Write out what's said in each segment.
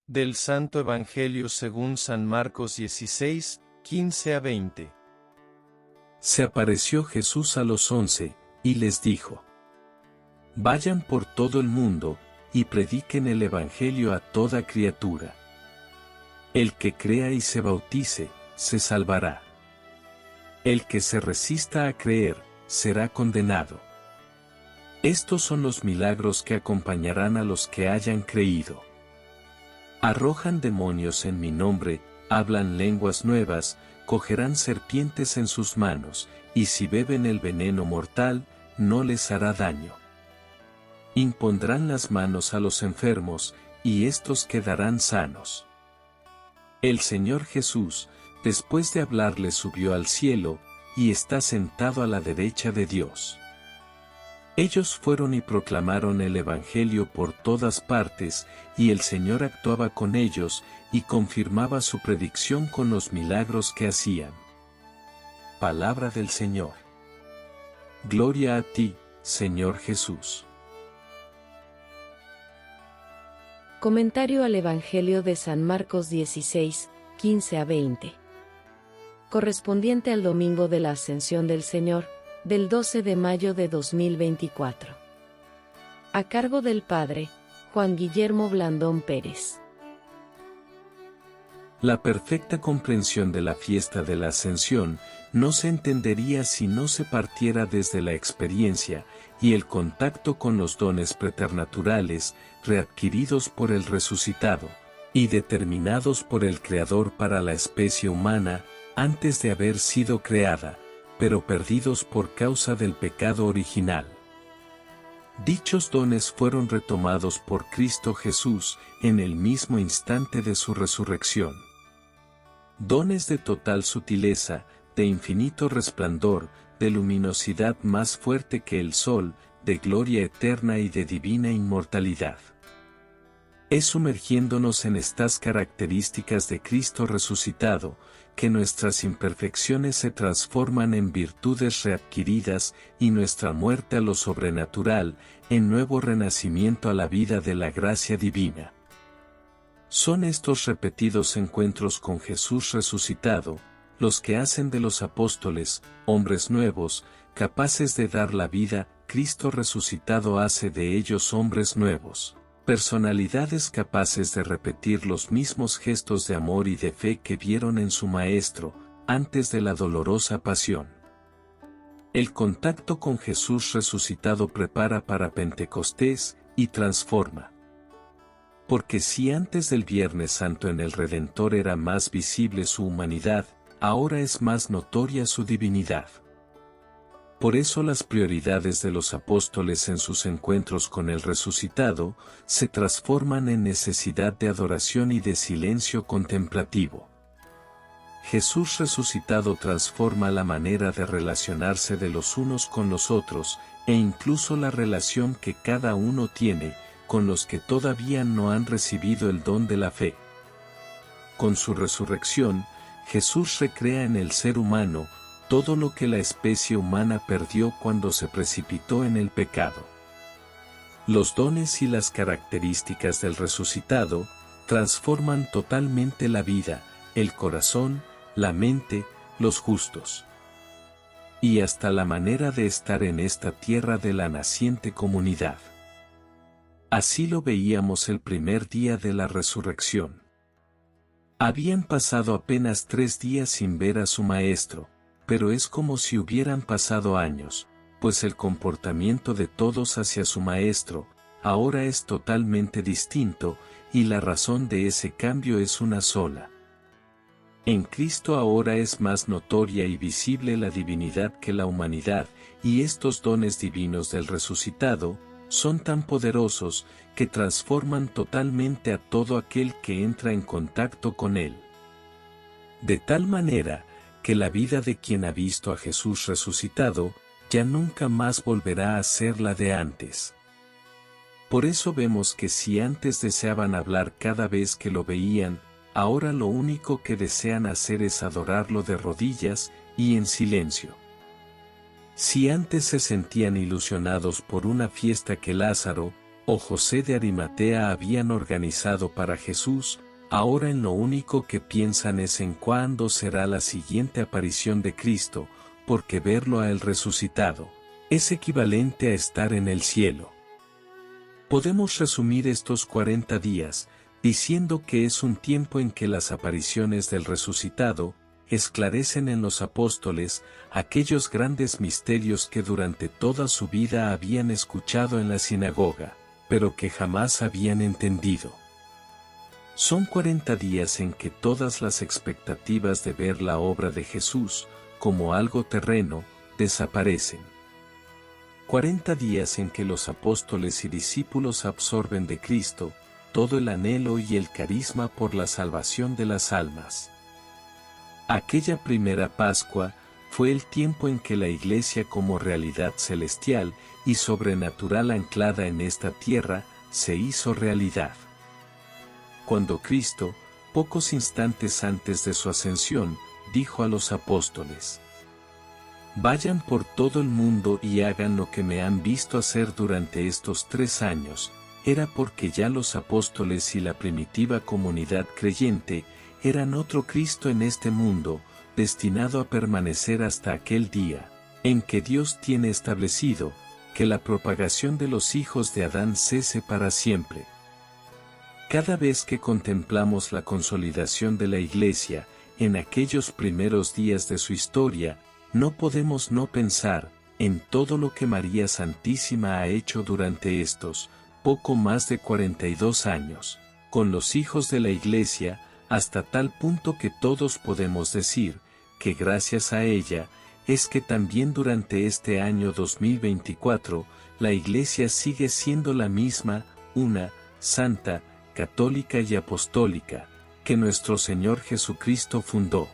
Del Santo Evangelio según San Marcos 16, 15 a 20. Se apareció Jesús a los 11, y les dijo: Vayan por todo el mundo, y prediquen el Evangelio a toda criatura. El que crea y se bautice, se salvará. El que se resista a creer, será condenado. Estos son los milagros que acompañarán a los que hayan creído. Arrojan demonios en mi nombre, hablan lenguas nuevas, cogerán serpientes en sus manos, y si beben el veneno mortal, no les hará daño. Impondrán las manos a los enfermos, y éstos quedarán sanos. El Señor Jesús, después de hablarles, subió al cielo, y está sentado a la derecha de Dios. Ellos fueron y proclamaron el Evangelio por todas partes, y el Señor actuaba con ellos, y confirmaba su predicción con los milagros que hacían. Palabra del Señor. Gloria a ti, Señor Jesús. Comentario al Evangelio de San Marcos 16, 15 a 20. Correspondiente al domingo de la Ascensión del Señor, del 12 de mayo de 2024. A cargo del Padre Juan Guillermo Blandón Pérez. La perfecta comprensión de la fiesta de la Ascensión no se entendería si no se partiera desde la experiencia y el contacto con los dones preternaturales readquiridos por el resucitado, y determinados por el Creador para la especie humana antes de haber sido creada, pero perdidos por causa del pecado original. Dichos dones fueron retomados por Cristo Jesús en el mismo instante de su resurrección. Dones de total sutileza, de infinito resplandor, de luminosidad más fuerte que el sol, de gloria eterna y de divina inmortalidad. Es sumergiéndonos en estas características de Cristo resucitado, que nuestras imperfecciones se transforman en virtudes readquiridas y nuestra muerte a lo sobrenatural, en nuevo renacimiento a la vida de la gracia divina. Son estos repetidos encuentros con Jesús resucitado, los que hacen de los apóstoles, hombres nuevos, capaces de dar la vida. Cristo resucitado hace de ellos hombres nuevos. Personalidades capaces de repetir los mismos gestos de amor y de fe que vieron en su Maestro, antes de la dolorosa pasión. El contacto con Jesús resucitado prepara para Pentecostés, y transforma. Porque si antes del Viernes Santo en el Redentor era más visible su humanidad, ahora es más notoria su divinidad. Por eso las prioridades de los apóstoles en sus encuentros con el resucitado, se transforman en necesidad de adoración y de silencio contemplativo. Jesús resucitado transforma la manera de relacionarse de los unos con los otros, e incluso la relación que cada uno tiene, con los que todavía no han recibido el don de la fe. Con su resurrección, Jesús recrea en el ser humano, todo lo que la especie humana perdió cuando se precipitó en el pecado. Los dones y las características del resucitado transforman totalmente la vida, el corazón, la mente, los justos. Y hasta la manera de estar en esta tierra de la naciente comunidad. Así lo veíamos el primer día de la resurrección. Habían pasado apenas 3 días sin ver a su Maestro, pero es como si hubieran pasado años, pues el comportamiento de todos hacia su Maestro, ahora es totalmente distinto, y la razón de ese cambio es una sola. En Cristo ahora es más notoria y visible la divinidad que la humanidad, y estos dones divinos del resucitado, son tan poderosos, que transforman totalmente a todo aquel que entra en contacto con él. De tal manera, que la vida de quien ha visto a Jesús resucitado, ya nunca más volverá a ser la de antes. Por eso vemos que si antes deseaban hablar cada vez que lo veían, ahora lo único que desean hacer es adorarlo de rodillas y en silencio. Si antes se sentían ilusionados por una fiesta que Lázaro, o José de Arimatea habían organizado para Jesús, ahora en lo único que piensan es en cuándo será la siguiente aparición de Cristo, porque verlo a Él resucitado es equivalente a estar en el cielo. Podemos resumir estos 40 días, diciendo que es un tiempo en que las apariciones del resucitado esclarecen en los apóstoles aquellos grandes misterios que durante toda su vida habían escuchado en la sinagoga, pero que jamás habían entendido. Son 40 días en que todas las expectativas de ver la obra de Jesús, como algo terreno, desaparecen. 40 días en que los apóstoles y discípulos absorben de Cristo todo el anhelo y el carisma por la salvación de las almas. Aquella primera Pascua fue el tiempo en que la Iglesia como realidad celestial y sobrenatural anclada en esta tierra se hizo realidad. Cuando Cristo, pocos instantes antes de su ascensión, dijo a los apóstoles: «Vayan por todo el mundo y hagan lo que me han visto hacer durante estos 3 años», era porque ya los apóstoles y la primitiva comunidad creyente eran otro Cristo en este mundo, destinado a permanecer hasta aquel día, en que Dios tiene establecido que la propagación de los hijos de Adán cese para siempre. Cada vez que contemplamos la consolidación de la Iglesia, en aquellos primeros días de su historia, no podemos no pensar en todo lo que María Santísima ha hecho durante estos, poco más de 42 años, con los hijos de la Iglesia, hasta tal punto que todos podemos decir, que gracias a ella, es que también durante este año 2024, la Iglesia sigue siendo la misma, una, santa, católica y apostólica, que nuestro Señor Jesucristo fundó.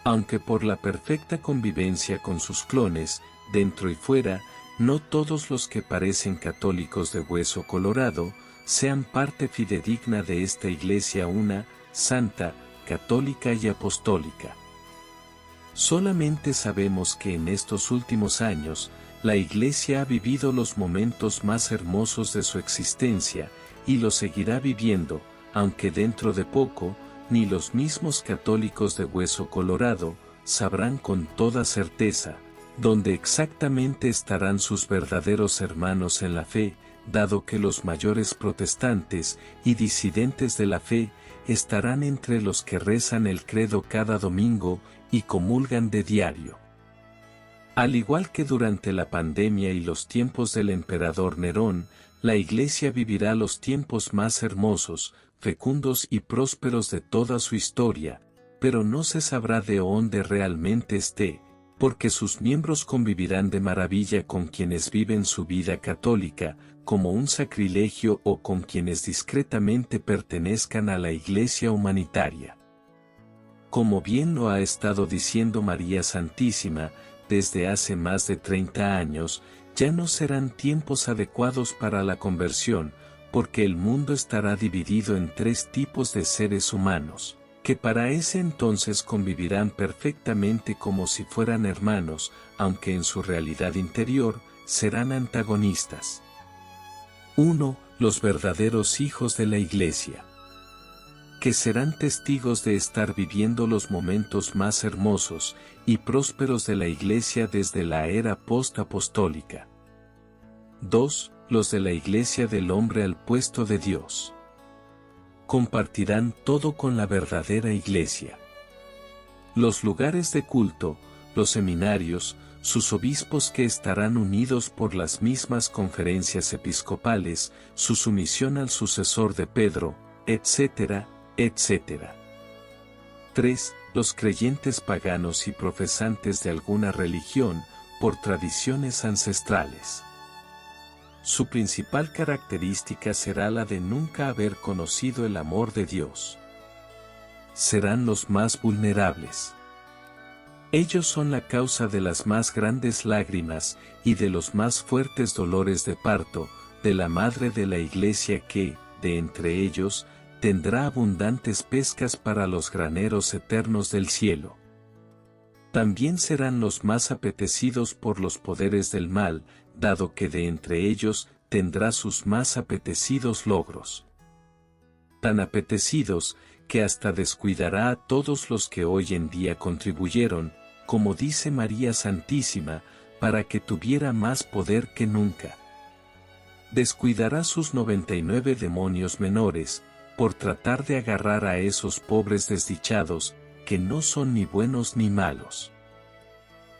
Aunque por la perfecta convivencia con sus clones, dentro y fuera, no todos los que parecen católicos de hueso colorado, sean parte fidedigna de esta Iglesia una, santa, católica y apostólica. Solamente sabemos que en estos últimos años, la Iglesia ha vivido los momentos más hermosos de su existencia, y lo seguirá viviendo, aunque dentro de poco, ni los mismos católicos de hueso colorado, sabrán con toda certeza, dónde exactamente estarán sus verdaderos hermanos en la fe, dado que los mayores protestantes y disidentes de la fe, estarán entre los que rezan el credo cada domingo y comulgan de diario. Al igual que durante la pandemia y los tiempos del emperador Nerón, la Iglesia vivirá los tiempos más hermosos, fecundos y prósperos de toda su historia, pero no se sabrá de dónde realmente esté, porque sus miembros convivirán de maravilla con quienes viven su vida católica, como un sacrilegio o con quienes discretamente pertenezcan a la Iglesia humanitaria. Como bien lo ha estado diciendo María Santísima, desde hace más de 30 años, ya no serán tiempos adecuados para la conversión, porque el mundo estará dividido en 3 tipos de seres humanos, que para ese entonces convivirán perfectamente como si fueran hermanos, aunque en su realidad interior, serán antagonistas. 1. Los verdaderos hijos de la Iglesia, que serán testigos de estar viviendo los momentos más hermosos y prósperos de la Iglesia desde la era post-apostólica. 2. Los de la Iglesia del hombre al puesto de Dios. Compartirán todo con la verdadera Iglesia. Los lugares de culto, los seminarios, sus obispos que estarán unidos por las mismas conferencias episcopales, su sumisión al sucesor de Pedro, etc., etc. 3. Los creyentes paganos y profesantes de alguna religión, por tradiciones ancestrales. Su principal característica será la de nunca haber conocido el amor de Dios. Serán los más vulnerables. Ellos son la causa de las más grandes lágrimas y de los más fuertes dolores de parto, de la Madre de la Iglesia que, de entre ellos, tendrá abundantes pescas para los graneros eternos del cielo. También serán los más apetecidos por los poderes del mal, dado que de entre ellos tendrá sus más apetecidos logros. Tan apetecidos, que hasta descuidará a todos los que hoy en día contribuyeron, como dice María Santísima, para que tuviera más poder que nunca. Descuidará sus 99 demonios menores, por tratar de agarrar a esos pobres desdichados, que no son ni buenos ni malos.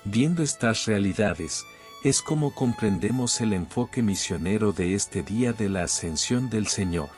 Viendo estas realidades, es como comprendemos el enfoque misionero de este día de la Ascensión del Señor.